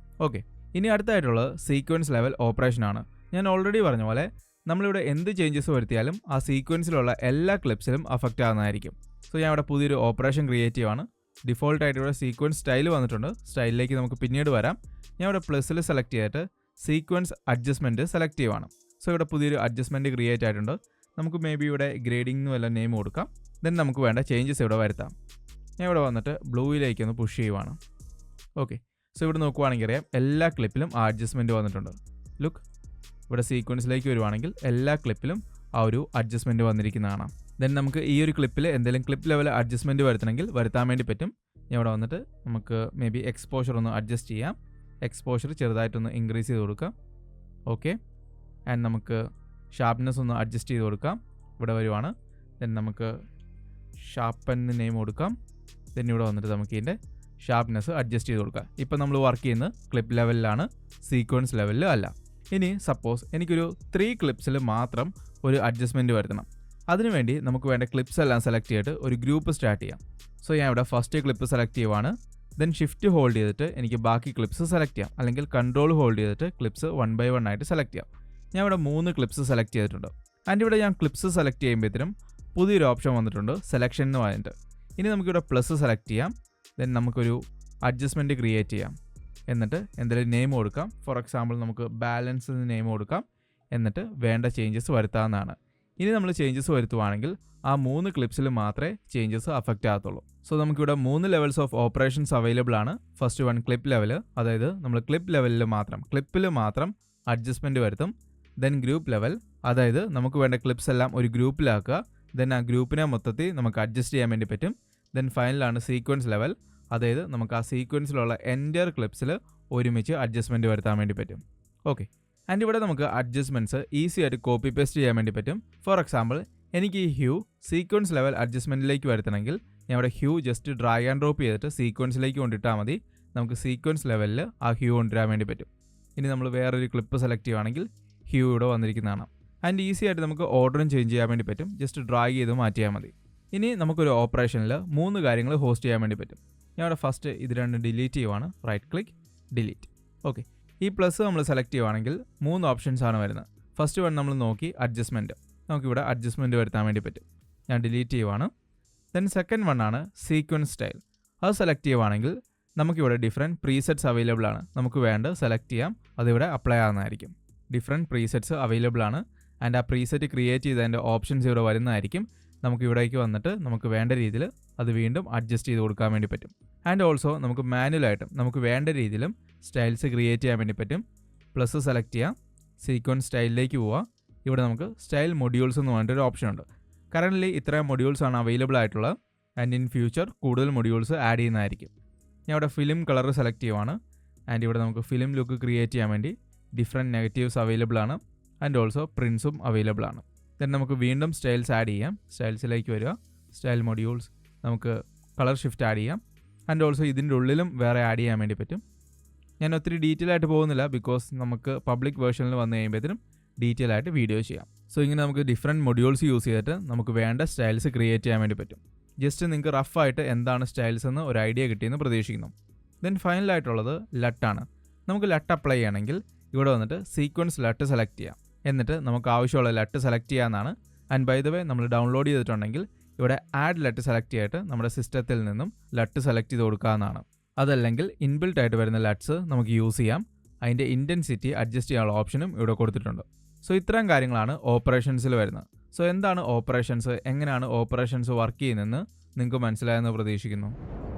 ഓക്കെ, ഇനി അടുത്തായിട്ടുള്ളത് സീക്വൻസ് ലെവൽ ഓപ്പറേഷനാണ്. ഞാൻ ഓൾറെഡി പറഞ്ഞ പോലെ നമ്മളിവിടെ എന്ത് ചേഞ്ചസ് വരുത്തിയാലും ആ സീക്വൻസിലുള്ള എല്ലാ ക്ലിപ്സിലും അഫക്റ്റ് ആകുന്നതായിരിക്കും. സോ ഞാൻ ഇവിടെ പുതിയൊരു ഓപ്പറേഷൻ ക്രിയേറ്റ് ചെയ്യുവാണ്. ഡിഫോൾട്ടായിട്ട് ഇവിടെ സീക്വൻസ് സ്റ്റൈൽ വന്നിട്ടുണ്ട്. സ്റ്റൈലിലേക്ക് നമുക്ക് പിന്നീട് വരാം. ഞാൻ ഇവിടെ പ്ലസ്സിൽ സെലക്ട് ചെയ്തിട്ട് സീക്വൻസ് അഡ്ജസ്റ്റ്മെൻറ്റ് സെലക്ട് ചെയ്യുവാണ്. സോ ഇവിടെ പുതിയൊരു അഡ്ജസ്റ്റ്മെൻറ്റ് ക്രിയേറ്റ് ആയിട്ടുണ്ട്. നമുക്ക് മേ ബി ഇവിടെ ഗ്രേഡിംഗ് എന്ന് വല്ല നെയിം കൊടുക്കാം. ദെൻ നമുക്ക് വേണ്ട ചേഞ്ചസ് ഇവിടെ വരുത്താം. ഞാൻ ഇവിടെ വന്നിട്ട് ബ്ലൂയിലേക്ക് ഒന്ന് പുഷ് ചെയ്യുവാണ്. ഓക്കെ, സോ ഇവിടെ നോക്കുവാണെങ്കിൽ അറിയാം എല്ലാ ക്ലിപ്പിലും ആ അഡ്ജസ്റ്റ്മെൻറ്റ് വന്നിട്ടുണ്ട്. ലുക്ക്, ഇവിടെ സീക്വൻസിലേക്ക് വരുവാണെങ്കിൽ എല്ലാ ക്ലിപ്പിലും ആ ഒരു അഡ്ജസ്റ്റ്മെൻറ്റ് വന്നിരിക്കുന്നതാണ്. ദെൻ നമുക്ക് ഈ ഒരു ക്ലിപ്പിൽ എന്തെങ്കിലും ക്ലിപ്പ് ലെവൽ അഡ്ജസ്റ്റ്മെൻറ്റ് വരുത്തണമെങ്കിൽ വരുത്താൻ വേണ്ടി പറ്റും. ഞാൻ ഇവിടെ വന്നിട്ട് നമുക്ക് മേ ബി എക്സ്പോഷർ ഒന്ന് അഡ്ജസ്റ്റ് ചെയ്യാം. എക്സ്പോഷർ ചെറുതായിട്ടൊന്ന് ഇൻക്രീസ് ചെയ്ത് കൊടുക്കാം. ഓക്കെ, ആൻഡ് നമുക്ക് ഷാർപ്നെസ് ഒന്ന് അഡ്ജസ്റ്റ് ചെയ്ത് കൊടുക്കാം. ഇവിടെ വരുവാണ്. ദെൻ നമുക്ക് ഷാർപ്പൻ നെയിം കൊടുക്കാം. ദെൻ ഇവിടെ വന്നിട്ട് നമുക്ക് ഇതിൻ്റെ ഷാർപ്നെസ് അഡ്ജസ്റ്റ് ചെയ്ത് കൊടുക്കാം. ഇപ്പം നമ്മൾ വർക്ക് ചെയ്യുന്നത് ക്ലിപ്പ് ലെവലിലാണ്, സീക്വൻസ് ലെവലിൽ അല്ല. ഇനി സപ്പോസ് എനിക്കൊരു 3 ക്ലിപ്സിൽ മാത്രം ഒരു അഡ്ജസ്റ്റ്മെൻറ്റ് വരുത്തണം. അതിനുവേണ്ടി നമുക്ക് വേണ്ട ക്ലിപ്സ് എല്ലാം സെലക്ട് ചെയ്തിട്ട് ഒരു ഗ്രൂപ്പ് സ്റ്റാർട്ട് ചെയ്യാം. സോ ഞാൻ ഇവിടെ ഫസ്റ്റ് ക്ലിപ്പ് സെലക്ട് ചെയ്യുവാണ്. ദെൻ ഷിഫ്റ്റ് ഹോൾഡ് ചെയ്തിട്ട് എനിക്ക് ബാക്കി ക്ലിപ്സ് സെലക്ട് ചെയ്യാം, അല്ലെങ്കിൽ കൺട്രോൾ ഹോൾഡ് ചെയ്തിട്ട് ക്ലിപ്സ് 1 by 1 ആയിട്ട് സെലക്ട് ചെയ്യാം. ഞാൻ ഇവിടെ 3 ക്ലിപ്സ് സെലക്ട് ചെയ്തിട്ടുണ്ട്. ആൻഡ് ഇവിടെ ഞാൻ ക്ലിപ്സ് സെലക്ട് ചെയ്യുമ്പോഴത്തേനും പുതിയൊരു ഓപ്ഷൻ വന്നിട്ടുണ്ട്, സെലക്ഷൻ എന്ന് പറഞ്ഞിട്ട്. ഇനി നമുക്കിവിടെ പ്ലസ് സെലക്ട് ചെയ്യാം. ദെൻ നമുക്കൊരു അഡ്ജസ്റ്റ്മെൻറ്റ് ക്രിയേറ്റ് ചെയ്യാം. എന്നിട്ട് എന്തെങ്കിലും നെയിം കൊടുക്കാം. ഫോർ എക്സാമ്പിൾ നമുക്ക് ബാലൻസ് എന്ന് നെയിം കൊടുക്കാം. എന്നിട്ട് വേണ്ട ചേഞ്ചസ് വരുത്താവുന്നതാണ്. ഇനി നമ്മൾ ചേഞ്ചസ് വരുത്തുവാണെങ്കിൽ ആ 3 ക്ലിപ്സിൽ മാത്രമേ ചേഞ്ചസ് അഫക്റ്റ് ആകത്തുള്ളൂ. സോ നമുക്കിവിടെ 3 ലെവൽസ് ഓഫ് ഓപ്പറേഷൻസ് അവൈലബിൾ ആണ്. ഫസ്റ്റ് വൺ ക്ലിപ്പ് ലെവൽ, അതായത് നമ്മൾ ക്ലിപ്പ് ലെവലിൽ മാത്രം ക്ലിപ്പിൽ മാത്രം അഡ്ജസ്റ്റ്മെൻറ്റ് വരുത്തും. ദെൻ ഗ്രൂപ്പ് ലെവൽ, അതായത് നമുക്ക് വേണ്ട ക്ലിപ്സ് എല്ലാം ഒരു ഗ്രൂപ്പിലാക്കുക. ദെൻ ആ ഗ്രൂപ്പിനെ മൊത്തത്തിൽ നമുക്ക് അഡ്ജസ്റ്റ് ചെയ്യാൻ വേണ്ടി പറ്റും. ദെൻ ഫൈനലാണ് സീക്വൻസ് ലെവൽ, അതായത് നമുക്ക് ആ സീക്വൻസിലുള്ള എൻറ്റയർ ക്ലിപ്സിൽ ഒരുമിച്ച് അഡ്ജസ്റ്റ്മെൻറ്റ് വരുത്താൻ വേണ്ടി പറ്റും. ഓക്കെ, ആൻഡ് ഇവിടെ നമുക്ക് അഡ്ജസ്റ്റ്മെൻറ്റ്സ് ഈസി ആയിട്ട് കോപ്പി പേസ്റ്റ് ചെയ്യാൻ വേണ്ടി പറ്റും. ഫോർ എക്സാമ്പിൾ, എനിക്ക് ഈ ഹ്യൂ സീക്വൻസ് ലെവൽ അഡ്ജസ്റ്റ്മെൻറ്റിലേക്ക് വരുത്തണമെങ്കിൽ ഞാൻ ഇവിടെ hue just drag and drop ചെയ്തിട്ട് സീക്വൻസിലേക്ക് കൊണ്ടിട്ടാൽ മതി. നമുക്ക് സീക്വൻസ് ലെവലിൽ ആ ഹ്യൂ കൊണ്ടുവരാൻ വേണ്ടി പറ്റും. ഇനി നമ്മൾ വേറൊരു ക്ലിപ്പ് സെലക്ട് ചെയ്യുകയാണെങ്കിൽ ഹ്യൂ ഇവിടെ വന്നിരിക്കുന്നതാണ്. ആൻഡ് ഈസി ആയിട്ട് നമുക്ക് ഓർഡറും ചേഞ്ച് ചെയ്യാൻ വേണ്ടി പറ്റും. ജസ്റ്റ് ഡ്രാഗ് ചെയ്ത് മാറ്റിയാൽ മതി. ഇനി നമുക്കൊരു ഓപ്പറേഷനിൽ 3 കാര്യങ്ങൾ ഹോസ്റ്റ് ചെയ്യാൻ വേണ്ടി പറ്റും. ഞാൻ ഇവിടെ ഫസ്റ്റ് ഇത് രണ്ടും ഡിലീറ്റ് ചെയ്യുവാണ്. Right click, delete. ഓക്കെ, ഈ പ്ലസ് നമ്മൾ സെലക്ട് ചെയ്യുവാണെങ്കിൽ 3 ഓപ്ഷൻസ് ആണ് വരുന്നത്. ഫസ്റ്റ് വൺ നമ്മൾ നോക്കി അഡ്ജസ്റ്റ്മെൻറ്റ്, നമുക്കിവിടെ അഡ്ജസ്റ്റ്മെൻറ്റ് വരുത്താൻ വേണ്ടി പറ്റും. ഞാൻ ഡിലീറ്റ് ചെയ്യുവാണ്. ദെൻ സെക്കൻഡ് വൺ ആണ് സീക്വൻസ് സ്റ്റൈൽ. അത് സെലക്ട് ചെയ്യുവാണെങ്കിൽ നമുക്കിവിടെ ഡിഫറെൻറ്റ് പ്രീസെറ്റ്സ് അവൈലബിൾ ആണ്. നമുക്ക് വേണ്ട സെലക്ട് ചെയ്യാം, അതിവിടെ അപ്ലൈ ആകുന്നതായിരിക്കും. ഡിഫറെൻറ്റ് പ്രീസെറ്റ്സ് അവൈലബിൾ ആണ്. ആൻഡ് ആ പ്രീസെറ്റ് ക്രിയേറ്റ് ചെയ്തതിൻ്റെ ഓപ്ഷൻസ് ഇവിടെ വരുന്നതായിരിക്കും. നമുക്ക് ഇവിടേക്ക് വന്നിട്ട് നമുക്ക് വേണ്ട രീതിയിൽ അത് വീണ്ടും അഡ്ജസ്റ്റ് ചെയ്ത് കൊടുക്കാൻ വേണ്ടി പറ്റും. ആൻഡ് ഓൾസോ നമുക്ക് മാനുവലായിട്ടും നമുക്ക് വേണ്ട രീതിയിലും സ്റ്റൈൽസ് ക്രിയേറ്റ് ചെയ്യാൻ വേണ്ടി പറ്റും. പ്ലസ് സെലക്ട് ചെയ്യാം, സീക്വൻസ് സ്റ്റൈലിലേക്ക് പോവാം. ഇവിടെ നമുക്ക് സ്റ്റൈൽ മൊഡ്യൂൾസ് എന്ന് പറഞ്ഞിട്ടൊരു ഓപ്ഷൻ ഉണ്ട്. കറൻ്റ്ലി ഇത്രയും മൊഡ്യൂൾസ് ആണ് അവൈലബിൾ ആയിട്ടുള്ളത്. ആൻഡ് ഇൻ ഫ്യൂച്ചർ കൂടുതൽ മൊഡ്യൂൾസ് ആഡ് ചെയ്യുന്നതായിരിക്കും. ഞാൻ ഇവിടെ ഫിലിം കളർ സെലക്ട് ചെയ്യുവാണ്. ആൻഡ് ഇവിടെ നമുക്ക് ഫിലിം ലുക്ക് ക്രിയേറ്റ് ചെയ്യാൻ വേണ്ടി ഡിഫറെൻറ്റ് നെഗറ്റീവ്സ് അവൈലബിൾ ആണ്. ആൻഡ് ഓൾസോ പ്രിൻസും അവൈലബിൾ ആണ്. ദെൻ നമുക്ക് വീണ്ടും സ്റ്റൈൽസ് ആഡ് ചെയ്യാം. സ്റ്റൈൽസിലേക്ക് വരിക, സ്റ്റൈൽ മൊഡ്യൂൾസ്, നമുക്ക് കളർ ഷിഫ്റ്റ് ആഡ് ചെയ്യാം. ആൻഡ് ഓൾസോ ഇതിൻ്റെ ഉള്ളിലും വേറെ ആഡ് ചെയ്യാൻ വേണ്ടി പറ്റും. ഞാൻ ഒത്തിരി ഡീറ്റെയിൽ ആയിട്ട് പോകുന്നില്ല, ബിക്കോസ് നമുക്ക് പബ്ലിക് വേർഷനിൽ വന്നു കഴിയുമ്പോഴത്തേനും ഡീറ്റെയിൽ ആയിട്ട് വീഡിയോ ചെയ്യാം. സോ ഇങ്ങനെ നമുക്ക് ഡിഫറെൻറ്റ് മൊഡ്യൂൾസ് യൂസ് ചെയ്തിട്ട് നമുക്ക് വേണ്ട സ്റ്റൈൽസ് ക്രിയേറ്റ് ചെയ്യാൻ വേണ്ടി പറ്റും. ജസ്റ്റ് നിങ്ങൾക്ക് റഫായിട്ട് എന്താണ് സ്റ്റൈൽസ് എന്ന് ഒരു ഐഡിയ കിട്ടിയെന്ന് പ്രതീക്ഷിക്കുന്നു. ദെൻ ഫൈനലായിട്ടുള്ളത് ലട്ടാണ്. നമുക്ക് ലട്ട് അപ്ലൈ ചെയ്യണമെങ്കിൽ ഇവിടെ വന്നിട്ട് സീക്വൻസ് ലട്ട് സെലക്ട് ചെയ്യാം. എന്നിട്ട് നമുക്ക് ആവശ്യമുള്ള ലട്ട് സെലക്ട് ചെയ്യാമെന്നാണ്. ആൻഡ് ബൈ ദ വേ നമ്മൾ ഡൗൺലോഡ് ചെയ്തിട്ടുണ്ടെങ്കിൽ ഇവിടെ ആഡ് ലട്ട് സെലക്ട് ചെയ്തിട്ട് നമ്മുടെ സിസ്റ്റത്തിൽ നിന്നും ലട്ട് സെലക്ട് ചെയ്ത് കൊടുക്കാവുന്നതാണ്. അതല്ലെങ്കിൽ ഇൻബിൽട്ട് ആയിട്ട് വരുന്ന ലട്ട്സ് നമുക്ക് യൂസ് ചെയ്യാം. അതിൻ്റെ ഇൻറ്റൻസിറ്റി അഡ്ജസ്റ്റ് ചെയ്യാനുള്ള ഓപ്ഷനും ഇവിടെ കൊടുത്തിട്ടുണ്ട്. സോ ഇത്രയും കാര്യങ്ങളാണ് ഓപ്പറേഷൻസിൽ വരുന്നത്. സോ എന്താണ് ഓപ്പറേഷൻസ്, എങ്ങനെയാണ് ഓപ്പറേഷൻസ് വർക്ക് ചെയ്യുന്നതെന്ന് നിങ്ങൾക്ക് മനസ്സിലായെന്ന് പ്രതീക്ഷിക്കുന്നു.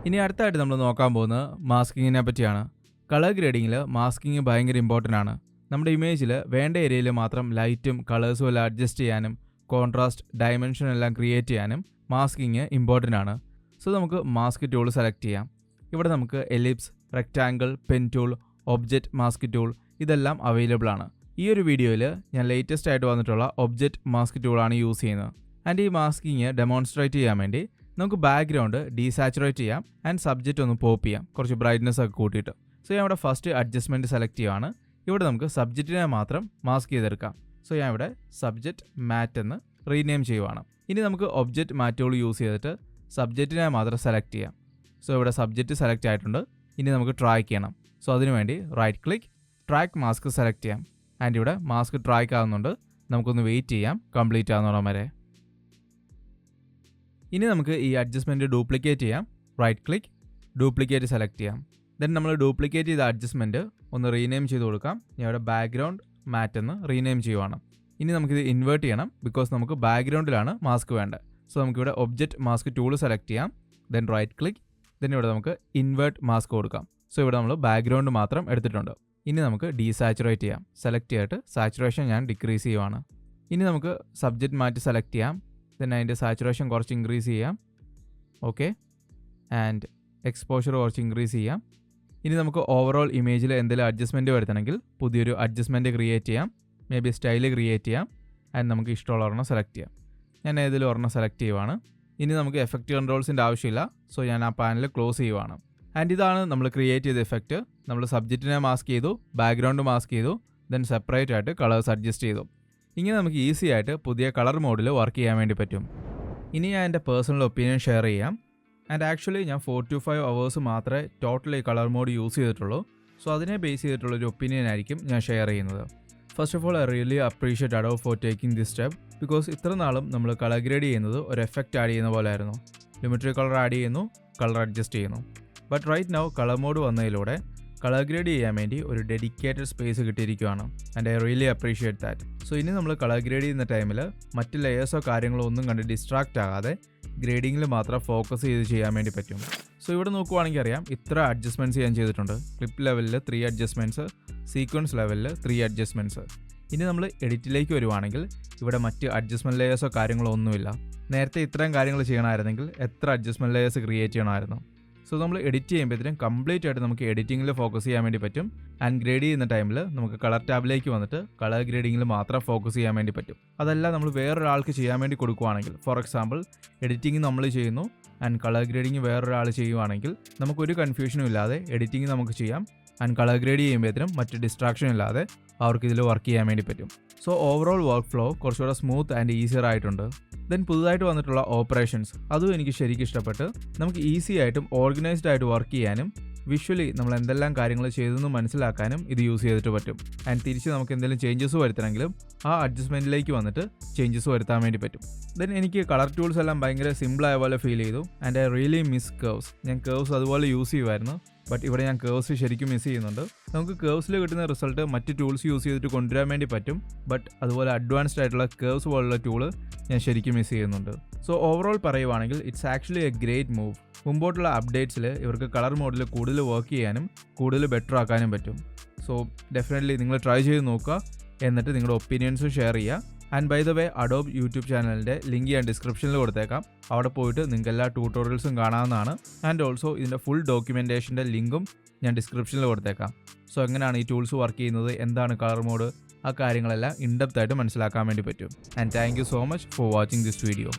ഇനി അടുത്തായിട്ട് നമ്മൾ നോക്കാൻ പോകുന്നത് മാസ്കിങ്ങിനെ പറ്റിയാണ്. കളർ ഗ്രേഡിങ്ങിൽ മാസ്കിങ് ഭയങ്കര ഇമ്പോർട്ടൻ്റ് ആണ്. നമ്മുടെ ഇമേജിൽ വേണ്ട ഏരിയയിൽ മാത്രം ലൈറ്റും കളേഴ്സും എല്ലാം അഡ്ജസ്റ്റ് ചെയ്യാനും കോൺട്രാസ്റ്റ് ഡയമെൻഷൻ എല്ലാം ക്രിയേറ്റ് ചെയ്യാനും മാസ്കിങ് ഇമ്പോർട്ടൻ്റ് ആണ്. സോ നമുക്ക് മാസ്ക് ടൂൾ സെലക്ട് ചെയ്യാം. ഇവിടെ നമുക്ക് ellipse, rectangle, pen tool, object mask tool ഇതെല്ലാം അവൈലബിൾ ആണ്. ഈ ഒരു വീഡിയോയിൽ ഞാൻ ലേറ്റസ്റ്റ് ആയിട്ട് വന്നിട്ടുള്ള ഒബ്ജക്റ്റ് മാസ്ക് ടൂളാണ് യൂസ് ചെയ്യുന്നത്. ആൻഡ് ഈ മാസ്കിങ് ഡെമോൺസ്ട്രേറ്റ് ചെയ്യാൻ വേണ്ടി നമുക്ക് ബാക്ക്ഗ്രൗണ്ട് ഡീസാച്ചുറേറ്റ് ചെയ്യാം ആൻഡ് സബ്ജക്റ്റ് ഒന്ന് പോപ്പ് ചെയ്യാം, കുറച്ച് ബ്രൈറ്റ്നസ് ഒക്കെ കൂട്ടിയിട്ട്. സോ ഞാൻ ഇവിടെ ഫസ്റ്റ് അഡ്ജസ്റ്റ്മെൻറ്റ് സെലക്ട് ചെയ്യുകയാണ്. ഇവിടെ നമുക്ക് സബ്ജക്റ്റിനെ മാത്രം മാസ്ക് ചെയ്തെടുക്കാം. സോ ഞാൻ ഇവിടെ സബ്ജക്റ്റ് മാറ്റ് എന്ന് റീനെയിം ചെയ്യുവാണ്. ഇനി നമുക്ക് ഒബ്ജക്റ്റ് മാറ്റ് ടൂൾ യൂസ് ചെയ്തിട്ട് സബ്ജക്റ്റിനെ മാത്രം സെലക്ട് ചെയ്യാം. സോ ഇവിടെ സബ്ജക്റ്റ് സെലക്ട് ആയിട്ടുണ്ട്. ഇനി നമുക്ക് ട്രാക്ക് ചെയ്യണം. സോ അതിനുവേണ്ടി right click, track mask select ചെയ്യാം. ആൻഡ് ഇവിടെ മാസ്ക് ട്രാക്ക് ആകുന്നുണ്ട്. നമുക്കൊന്ന് വെയിറ്റ് ചെയ്യാം കംപ്ലീറ്റ് ആകുന്നോളം വരെ. ഇനി നമുക്ക് ഈ അഡ്ജസ്റ്റ്മെൻറ്റ് ഡ്യൂപ്ലിക്കേറ്റ് ചെയ്യാം. റൈറ്റ് ക്ലിക്ക്, ഡ്യൂപ്ലിക്കേറ്റ് സെലക്ട് ചെയ്യാം. ദെൻ നമ്മൾ ഡ്യൂപ്ലിക്കേറ്റ് ചെയ്ത അഡ്ജസ്റ്റ്മെൻറ്റ് ഒന്ന് റീനെയിം ചെയ്ത് കൊടുക്കാം. ഞാൻ ഇവിടെ ബാക്ക്ഗ്രൗണ്ട് മാറ്റ് എന്ന് റീനെയിം ചെയ്യുവാണ്. ഇനി നമുക്കിത് ഇൻവേർട്ട് ചെയ്യണം, ബിക്കോസ് നമുക്ക് ബാക്ക്ഗ്രൗണ്ടിലാണ് മാസ്ക് വേണ്ടത്. സോ നമുക്കിവിടെ ഒബ്ജക്റ്റ് മാസ്ക് ടൂൾ സെലക്ട് ചെയ്യാം. ദെൻ റൈറ്റ് ക്ലിക്ക്, ദെൻ ഇവിടെ നമുക്ക് ഇൻവേർട്ട് മാസ്ക് കൊടുക്കാം. സോ ഇവിടെ നമ്മൾ ബാക്ക്ഗ്രൗണ്ട് മാത്രം എടുത്തിട്ടുണ്ട്. ഇനി നമുക്ക് ഡീസാച്ചുറേറ്റ് ചെയ്യാം. സെലക്ട് ചെയ്തിട്ട് സാച്ചുറേഷൻ ഞാൻ ഡിക്രീസ് ചെയ്യുവാണ്. ഇനി നമുക്ക് സബ്ജക്റ്റ് മാറ്റ് സെലക്ട് ചെയ്യാം. ദെൻ അതിൻ്റെ സാച്ചുറേഷൻ കുറച്ച് ഇൻക്രീസ് ചെയ്യാം. ഓക്കെ, ആൻഡ് എക്സ്പോഷർ കുറച്ച് ഇൻക്രീസ് ചെയ്യാം. ഇനി നമുക്ക് ഓവറോൾ ഇമേജിൽ എന്തെങ്കിലും അഡ്ജസ്റ്റ്മെൻറ്റ് വരുത്തണമെങ്കിൽ പുതിയൊരു അഡ്ജസ്റ്റ്മെൻറ്റ് ക്രിയേറ്റ് ചെയ്യാം. മേ ബി സ്റ്റൈല് ക്രിയേറ്റ് ചെയ്യാം. ആൻഡ് നമുക്ക് ഇഷ്ടമുള്ള ഒരെണ്ണം സെലക്ട് ചെയ്യാം. ഞാൻ ഏതെങ്കിലും ഒരെണ്ണം സെലക്ട് ചെയ്യുവാണ്. ഇനി നമുക്ക് എഫക്റ്റ് കൺട്രോൾസിൻ്റെ ആവശ്യമില്ല. സോ ഞാൻ ആ പാനൽ ക്ലോസ് ചെയ്യുവാണ്. ആൻഡ് ഇതാണ് നമ്മൾ ക്രിയേറ്റ് ചെയ്ത എഫക്റ്റ്. നമ്മൾ സബ്ജക്റ്റിനെ മാസ്ക് ചെയ്തു, ബാക്ക്ഗ്രൗണ്ട് മാസ്ക് ചെയ്തു, ദെൻ സെപ്പറേറ്റ് ആയിട്ട് കളേഴ്സ് അഡ്ജസ്റ്റ് ചെയ്തു. ഇങ്ങനെ നമുക്ക് ഈസി ആയിട്ട് പുതിയ കളർ മോഡിൽ വർക്ക് ചെയ്യാൻ വേണ്ടി പറ്റും. ഇനി ഞാൻ എൻ്റെ പേഴ്സണൽ ഒപ്പീനിയൻ ഷെയർ ചെയ്യാം. ആൻഡ് ആക്ച്വലി ഞാൻ 4 to 5 hours മാത്രമേ ടോട്ടൽ ഈ കളർ മോഡ് യൂസ് ചെയ്തിട്ടുള്ളൂ. സോ അതിനെ ബേസ് ചെയ്തിട്ടുള്ളൊരു ഒപ്പീനിയൻ ആയിരിക്കും ഞാൻ ഷെയർ ചെയ്യുന്നത്. First of all I really appreciate Adobe four taking this step, because ഇത്ര നാളും നമ്മൾ കളർ ഗ്രേഡ് ചെയ്യുന്നത് ഒരു എഫക്റ്റ് ആഡ് ചെയ്യുന്ന പോലെ ആയിരുന്നു. ലിമിറ്ററി കളർ ആഡ് ചെയ്യുന്നു, കളർ അഡ്ജസ്റ്റ് ചെയ്യുന്നു. But right now colour mode വന്നതിലൂടെ കളർ ഗ്രേഡ് ചെയ്യാൻ വേണ്ടി ഒരു ഡെഡിക്കേറ്റഡ് സ്പേസ് കിട്ടിയിരിക്കുകയാണ്. And I really appreciate that. So ഇനി നമ്മൾ കളർ ഗ്രേഡ് ചെയ്യുന്ന ടൈമിൽ മറ്റ് ലെയേഴ്സോ കാര്യങ്ങളോ ഒന്നും കണ്ട് ഡിസ്ട്രാക്റ്റ് ആകാതെ ഗ്രേഡിങ്ങിൽ മാത്രം ഫോക്കസ് ചെയ്ത് ചെയ്യാൻ വേണ്ടി പറ്റും. സോ ഇവിടെ നോക്കുവാണെങ്കിൽ അറിയാം ഇത്ര അഡ്ജസ്റ്റ്മെൻറ്റ്സ് ഞാൻ ചെയ്തിട്ടുണ്ട്. ക്ലിപ്പ് ലെവലിൽ 3 അഡ്ജസ്റ്റ്മെൻറ്റ്സ്, സീക്വൻസ് ലെവലിൽ 3 അഡ്ജസ്റ്റ്മെൻറ്റ്സ്. ഇനി നമ്മൾ എഡിറ്റിലേക്ക് വരുവാണെങ്കിൽ ഇവിടെ മറ്റ് അഡ്ജസ്റ്റ്മെൻറ്റ് ലെയേഴ്സോ കാര്യങ്ങളോ ഒന്നുമില്ല. നേരത്തെ ഇത്രയും കാര്യങ്ങൾ ചെയ്യണമായിരുന്നെങ്കിൽ എത്ര അഡ്ജസ്റ്റ്മെൻറ്റ് ലെയേഴ്സ് ക്രിയേറ്റ് ചെയ്യണമായിരുന്നു. സോ നമ്മൾ എഡിറ്റ് ചെയ്യുമ്പോഴത്തേനും കംപ്ലീറ്റ് ആയിട്ട് നമുക്ക് എഡിറ്റിങ്ങിൽ ഫോക്കസ് ചെയ്യാൻ വേണ്ടി പറ്റും. ആൻഡ് ഗ്രേഡ് ചെയ്യുന്ന ടൈമിൽ നമുക്ക് കളർ ടാബിലേക്ക് വന്നിട്ട് കളർ ഗ്രേഡിങ്ങിൽ മാത്രം ഫോക്കസ് ചെയ്യാൻ വേണ്ടി പറ്റും. അതല്ല നമ്മൾ വേറൊരാൾക്ക് ചെയ്യാൻ വേണ്ടി കൊടുക്കുകയാണെങ്കിൽ, ഫോർ എക്സാമ്പിൾ എഡിറ്റിംഗ് നമ്മൾ ചെയ്യുന്നു ആൻഡ് കളർ ഗ്രേഡിങ് വേറൊരാൾ ചെയ്യുവാണെങ്കിൽ നമുക്കൊരു കൺഫ്യൂഷനും ഇല്ലാതെ എഡിറ്റിംഗ് നമുക്ക് ചെയ്യാം. ആൻഡ് കളർ ഗ്രേഡ് ചെയ്യുമ്പോഴത്തേനും മറ്റ് ഡിസ്ട്രാക്ഷൻ ഇല്ലാതെ അവർക്ക് ഇതിൽ വർക്ക് ചെയ്യാൻ വേണ്ടി പറ്റും. സോ ഓവറോൾ വർക്ക് ഫ്ലോ കുറച്ചുകൂടെ സ്മൂത്ത് ആൻഡ് ഈസിയർ ആയിട്ടുണ്ട്. ദെൻ പുതുതായിട്ട് വന്നിട്ടുള്ള ഓപ്പറേഷൻസ് അതും എനിക്ക് ശരിക്കും ഇഷ്ടപ്പെട്ട്. നമുക്ക് ഈസി ആയിട്ടും ഓർഗനൈസ്ഡ് ആയിട്ട് വർക്ക് ചെയ്യാനും വിഷ്വലി നമ്മൾ എന്തെല്ലാം കാര്യങ്ങൾ ചെയ്തെന്ന് മനസ്സിലാക്കാനും ഇത് യൂസ് ചെയ്തിട്ട് പറ്റും. ആൻഡ് തിരിച്ച് നമുക്ക് എന്തെങ്കിലും ചേഞ്ചസ് വരുത്തണമെങ്കിലും ആ അഡ്ജസ്റ്റ്മെൻറ്റിലേക്ക് വന്നിട്ട് ചേഞ്ചസ് വരുത്താൻ വേണ്ടി പറ്റും. ദെൻ എനിക്ക് കളർ ടൂൾസ് എല്ലാം ഭയങ്കര സിമ്പിളായ പോലെ ഫീൽ ചെയ്തു. And I really miss curves. ഞാൻ കേർവ്സ് അതുപോലെ യൂസ് ചെയ്യുമായിരുന്നു, ബട്ട് ഇവിടെ ഞാൻ കേർവ്സ് ശരിക്കും മിസ് ചെയ്യുന്നുണ്ട്. നമുക്ക് കേർവ്സിൽ കിട്ടുന്ന റിസൾട്ട് മറ്റ് ടൂൾസ് യൂസ് ചെയ്തിട്ട് കൊണ്ടുവരാൻ വേണ്ടി പറ്റും, ബട്ട് അതുപോലെ അഡ്വാൻസ്ഡ് ആയിട്ടുള്ള കേർവ്സ് പോലുള്ള ടൂള് ഞാൻ ശരിക്കും മിസ് ചെയ്യുന്നുണ്ട്. സോ ഓവറോൾ പറയുവാണെങ്കിൽ it's actually a great move. മുമ്പോട്ടുള്ള അപ്ഡേറ്റ്സിൽ ഇവർക്ക് കളർ മോഡിൽ കൂടുതൽ വർക്ക് ചെയ്യാനും കൂടുതൽ ബെറ്റർ ആക്കാനും പറ്റും. സോ ഡെഫിനറ്റ്ലി നിങ്ങൾ ട്രൈ ചെയ്ത് നോക്കുക, എന്നിട്ട് നിങ്ങളുടെ ഒപ്പീനിയൻസ് ഷെയർ ചെയ്യുക. And by the way Adobe YouTube ചാനലിൻ്റെ ലിങ്ക് ഞാൻ ഡിസ്ക്രിപ്ഷനിൽ കൊടുത്തേക്കാം. അവിടെ പോയിട്ട് നിങ്ങൾക്ക് എല്ലാ ട്യൂട്ടോറിയൽസും കാണാവുന്നതാണ്. ആൻഡ് ഓൾസോ ഇതിൻ്റെ ഫുൾ ഡോക്യുമെൻറ്റേഷൻ്റെ ലിങ്കും ഞാൻ ഡിസ്ക്രിപ്ഷനിൽ കൊടുത്തേക്കാം. സോ എങ്ങനെയാണ് ഈ ടൂൾസ് വർക്ക് ചെയ്യുന്നത്, എന്താണ് കളർ മോഡ്, ആ കാര്യങ്ങളെല്ലാം ഇൻഡെപ്ത് ആയിട്ട് മനസ്സിലാക്കാൻ വേണ്ടി പറ്റും. And thank you so much for watching this video.